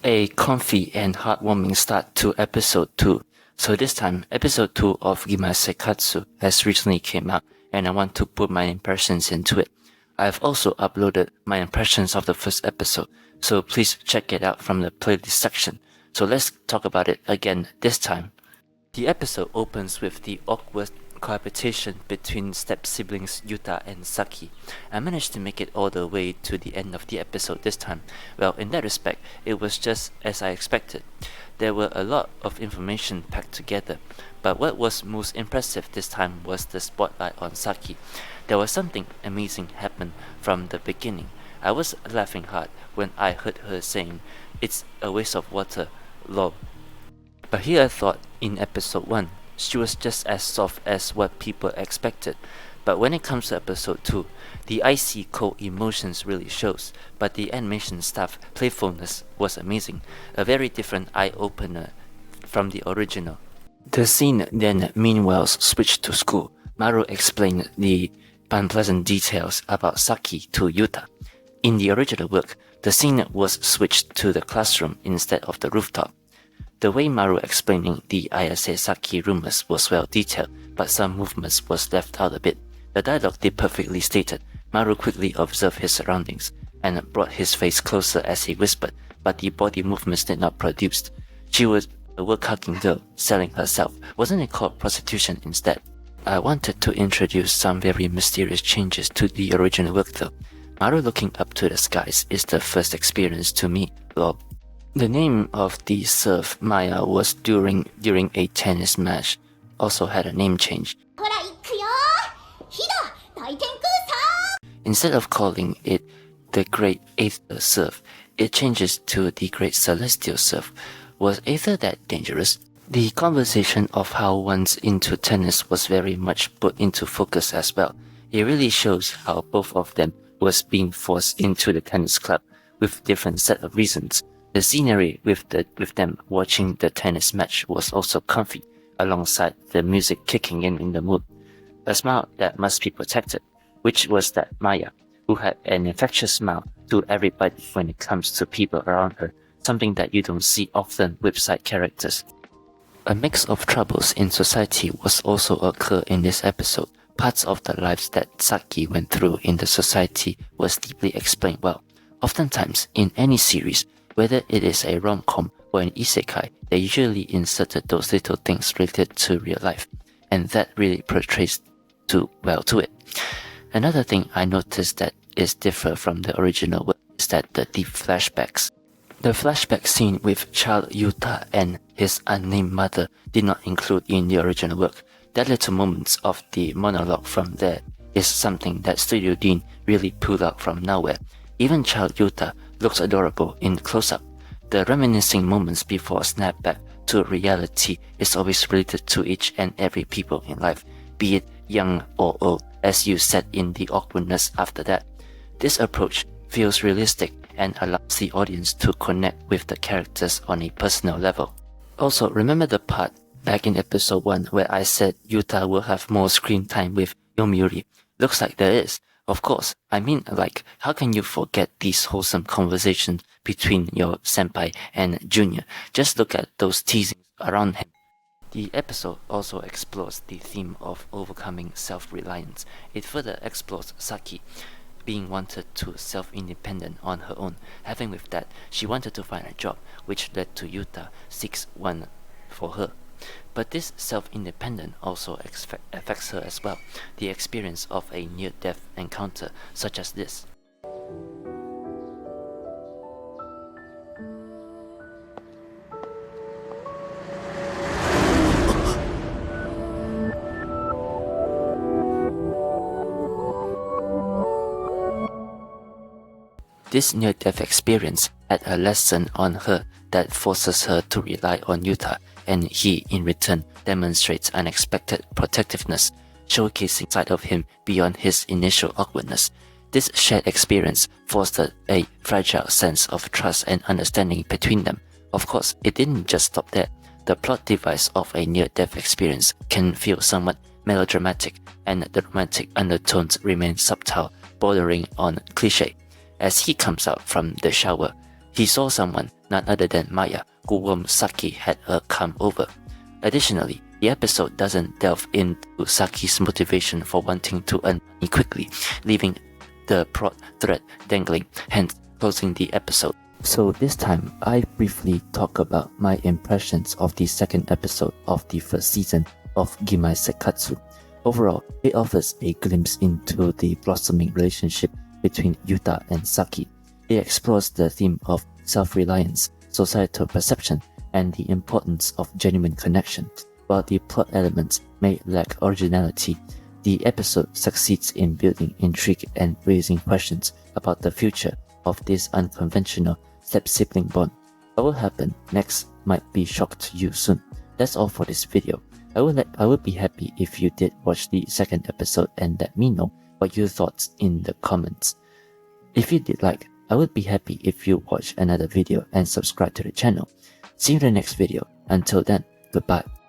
A comfy and heartwarming start to episode 2. So this time, episode 2 of Gimai Seikatsu has recently came out and I want to put my impressions into it. I've also uploaded my impressions of the first episode, so please check it out from the playlist section. So let's talk about it again this time. The episode opens with the awkward cohabitation between step-siblings Yuta and Saki. I managed to make it all the way to the end of the episode this time. Well, in that respect, it was just as I expected. There were a lot of information packed together, but what was most impressive this time was the spotlight on Saki. There was something amazing happen from the beginning. I was laughing hard when I heard her saying, "It's a waste of water, lol." But here I thought in episode 1, she was just as soft as what people expected. But when it comes to episode 2, the icy cold emotions really shows, but the animation staff playfulness was amazing, a very different eye-opener from the original. The scene then meanwhile switched to school. Maru explained the unpleasant details about Saki to Yuta. In the original work, the scene was switched to the classroom instead of the rooftop. The way Maru explaining the Ayase Saki rumors was well detailed, but some movements was left out a bit. The dialogue did perfectly stated. Maru quickly observed his surroundings and brought his face closer as he whispered, but the body movements did not produce. She was a work-hugging girl selling herself. Wasn't it called prostitution instead? I wanted to introduce some very mysterious changes to the original work though. Maru looking up to the skies is the first experience to me, lol. The name of the serve, Maya, was during a tennis match. Also had a name change. Instead of calling it the Great Aether Serve, it changes to the Great Celestial Serve. Was Aether that dangerous? The conversation of how one's into tennis was very much put into focus as well. It really shows how both of them was being forced into the tennis club with different set of reasons. The scenery with them watching the tennis match was also comfy, alongside the music kicking in the mood. A smile that must be protected, which was that Maya, who had an infectious smile to everybody when it comes to people around her, something that you don't see often with side characters. A mix of troubles in society was also occur in this episode. Parts of the lives that Saki went through in the society was deeply explained well. Oftentimes, in any series, whether it is a rom-com or an isekai, they usually inserted those little things related to real life, and that really portrays to it. Another thing I noticed that is different from the original work is that the deep flashbacks. The flashback scene with child Yuta and his unnamed mother did not include in the original work. That little moments of the monologue from there is something that Studio Dean really pulled out from nowhere. Even child Yuta looks adorable in close-up. The reminiscing moments before snap back to reality is always related to each and every people in life, be it young or old, as you said in the awkwardness after that. This approach feels realistic and allows the audience to connect with the characters on a personal level. Also, remember the part back in episode 1 where I said Yuta will have more screen time with Yomiuri? Looks like there is. Of course, I mean, like, how can you forget these wholesome conversations between your senpai and junior? Just look at those teasings around him. The episode also explores the theme of overcoming self-reliance. It further explores Saki being wanted to self-independent on her own. Having with that, she wanted to find a job, which led to Yuta seeks one for her. But this self-independence also affects her as well, the experience of a near-death encounter such as this. This near-death experience had a lesson on her that forces her to rely on Yuta, and he, in return, demonstrates unexpected protectiveness, showcasing side of him beyond his initial awkwardness. This shared experience fostered a fragile sense of trust and understanding between them. Of course, it didn't just stop there. The plot device of a near-death experience can feel somewhat melodramatic, and the romantic undertones remain subtle, bordering on cliché. As he comes out from the shower, he saw someone none other than Maya, who warned Saki had her come over. Additionally, the episode doesn't delve into Saki's motivation for wanting to earn money quickly, leaving the plot thread dangling, hence closing the episode. So this time, I briefly talk about my impressions of the second episode of the first season of Gimai Seikatsu. Overall, it offers a glimpse into the blossoming relationship between Yuta and Saki. It explores the theme of self-reliance, societal perception, and the importance of genuine connection. While the plot elements may lack originality, the episode succeeds in building intrigue and raising questions about the future of this unconventional step-sibling bond. What will happen next might be shocked to you soon. That's all for this video. I would be happy if you did watch the second episode and let me know what you thought in the comments. If you did like, I would be happy if you watch another video and subscribe to the channel. See you in the next video. Until then, goodbye.